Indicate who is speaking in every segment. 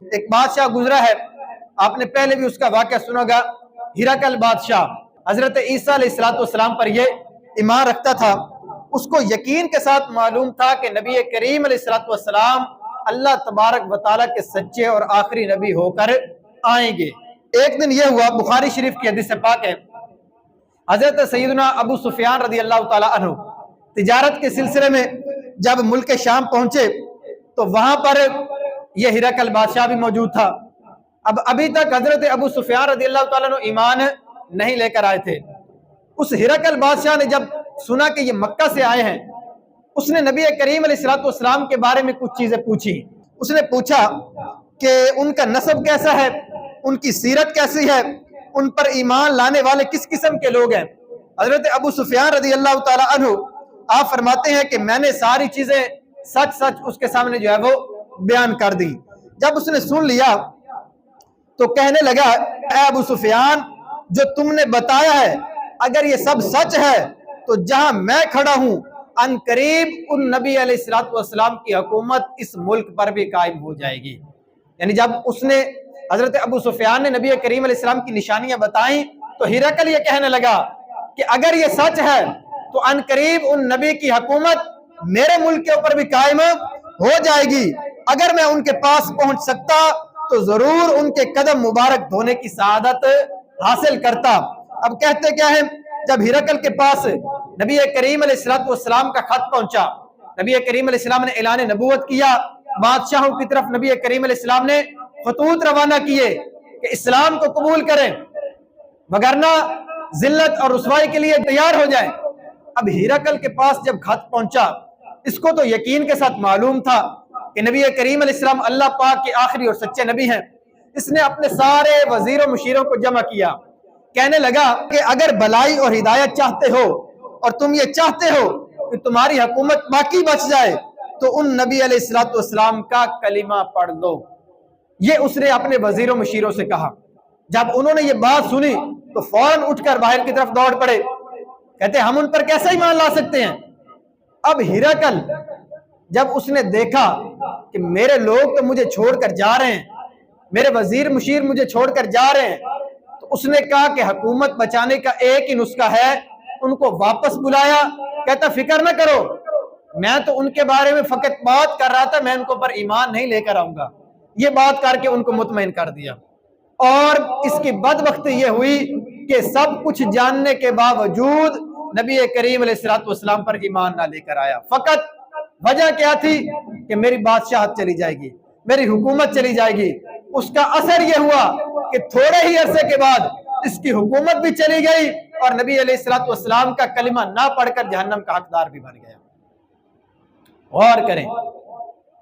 Speaker 1: ایک بادشاہ گزرا ہے، آپ نے پہلے بھی اس کا واقعہ سنا گا، ہرقل بادشاہ حضرت عیسیٰ علیہ السلام پر یہ ایمان رکھتا تھا، اس کو یقین کے ساتھ معلوم تھا کہ نبی کریم علیہ السلام اللہ تبارک و تعالیٰ کے سچے اور آخری نبی ہو کر آئیں گے۔ ایک دن یہ ہوا، بخاری شریف کی حدیث پاک ہے، حضرت سیدنا ابو سفیان رضی اللہ تعالیٰ عنہ تجارت کے سلسلے میں جب ملک شام پہنچے تو وہاں پر یہ ہرقل بادشاہ بھی موجود تھا۔ اب ابھی تک حضرت ابو سفیان رضی اللہ تعالیٰ عنہ ایمان نہیں لے کر آئے تھے۔ اس ہرقل بادشاہ نے جب سنا کہ یہ مکہ سے آئے ہیں، اس نے نبی کریم علیہ السلام کے بارے میں کچھ چیزیں پوچھی۔ اس نے پوچھا کہ ان کا نسب کیسا ہے، ان کی سیرت کیسی ہے، ان پر ایمان لانے والے کس قسم کے لوگ ہیں۔ حضرت ابو سفیان رضی اللہ تعالیٰ عنہ آپ فرماتے ہیں کہ میں نے ساری چیزیں سچ سچ اس کے سامنے جو ہے وہ بیان کر دی۔ جب اس نے سن لیا تو کہنے لگا، اے ابو سفیان، جو تم نے بتایا ہے اگر یہ سب سچ ہے تو جہاں میں کھڑا ہوں ان قریب ان نبی علیہ السلام کی حکومت اس ملک پر بھی قائم ہو جائے گی۔ یعنی جب اس نے حضرت ابو سفیان نے نبی کریم علیہ السلام کی نشانیاں بتائیں تو ہرقل یہ کہنے لگا کہ اگر یہ سچ ہے تو ان قریب ان نبی کی حکومت میرے ملک کے اوپر بھی قائم ہو جائے گی۔ اگر میں ان کے پاس پہنچ سکتا تو ضرور ان کے قدم مبارک دھونے کی سعادت حاصل کرتا۔ اب کہتے کیا ہے، جب ہرقل کے پاس نبی کریم علیہ السلام کا خط پہنچا، نبی کریم علیہ السلام نے اعلان نبوت کیا، بادشاہوں کی طرف نبی کریم علیہ السلام نے خطوط روانہ کیے کہ اسلام کو قبول کریں وگرنہ ذلت اور رسوائی کے لیے تیار ہو جائیں۔ اب ہرقل کے پاس جب خط پہنچا، اس کو تو یقین کے ساتھ معلوم تھا کہ نبی کریم علیہ السلام اللہ پاک کے آخری اور سچے نبی ہیں۔ اس نے اپنے سارے وزیر و مشیروں کو جمع کیا، کہنے لگا کہ اگر بھلائی اور ہدایت چاہتے ہو اور تم یہ چاہتے ہو کہ تمہاری حکومت باقی بچ جائے تو ان نبی علیہ السلام کا کلمہ پڑھ لو۔ یہ اس نے اپنے وزیر و مشیروں سے کہا۔ جب انہوں نے یہ بات سنی تو فوراً اٹھ کر باہر کی طرف دوڑ پڑے، کہتے ہم ان پر کیسا ایمان لا سکتے ہیں۔ اب ہرقل جب اس نے دیکھا کہ میرے لوگ تو مجھے چھوڑ کر جا رہے ہیں، میرے وزیر مشیر مجھے چھوڑ کر جا رہے ہیں، تو اس نے کہا کہ حکومت بچانے کا ایک ہی نسخہ ہے، ان کو واپس بلایا، کہتا فکر نہ کرو، میں تو ان کے بارے میں فقط بات کر رہا تھا، میں ان کو پر ایمان نہیں لے کر آؤں گا۔ یہ بات کر کے ان کو مطمئن کر دیا۔ اور اس کی بدبختی یہ ہوئی کہ سب کچھ جاننے کے باوجود نبی کریم علیہ السلام پر ایمان نہ لے کر آیا۔ فقط وجہ کیا تھی کہ میری بادشاہت چلی جائے گی، میری حکومت چلی جائے گی۔ اس کا اثر یہ ہوا کہ تھوڑے ہی عرصے کے بعد اس کی حکومت بھی چلی گئی اور نبی علیہ السلام کا کلمہ نہ پڑھ کر جہنم کا حقدار بھی بن گیا۔ غور کریں،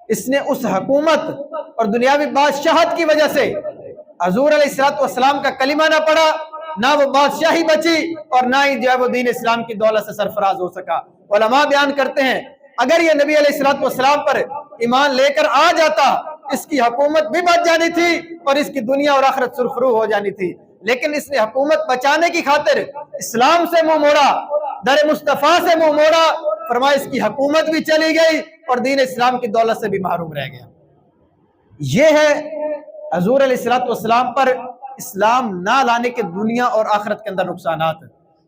Speaker 1: اس نے اس حکومت اور دنیاوی بادشاہت کی وجہ سے حضور علیہ السلام کا کلمہ نہ پڑھا، نہ وہ بادشاہی بچی اور نہ ہی جو ہے وہ دین اسلام کی دولت سے سرفراز ہو سکا۔ علماء بیان کرتے ہیں اگر یہ نبی علیہ السلام پر ایمان لے کر آ جاتا، اس کی حکومت بھی بچ جانی تھی اور اس کی دنیا اور آخرت سرخرو ہو جانی تھی، لیکن اس نے حکومت بچانے کی خاطر اسلام سے منہ موڑا، در مصطفیٰ سے منہ موڑا، فرمایا اس کی حکومت بھی چلی گئی اور دین اسلام کی دولت سے بھی محروم رہ گیا۔ یہ ہے حضور علیہ السلام پر اسلام نہ لانے کے دنیا اور آخرت کے اندر نقصانات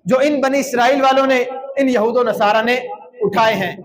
Speaker 1: جو ان بنی اسرائیل والوں نے، ان یہود و نصارہ نے اٹھائے ہیں۔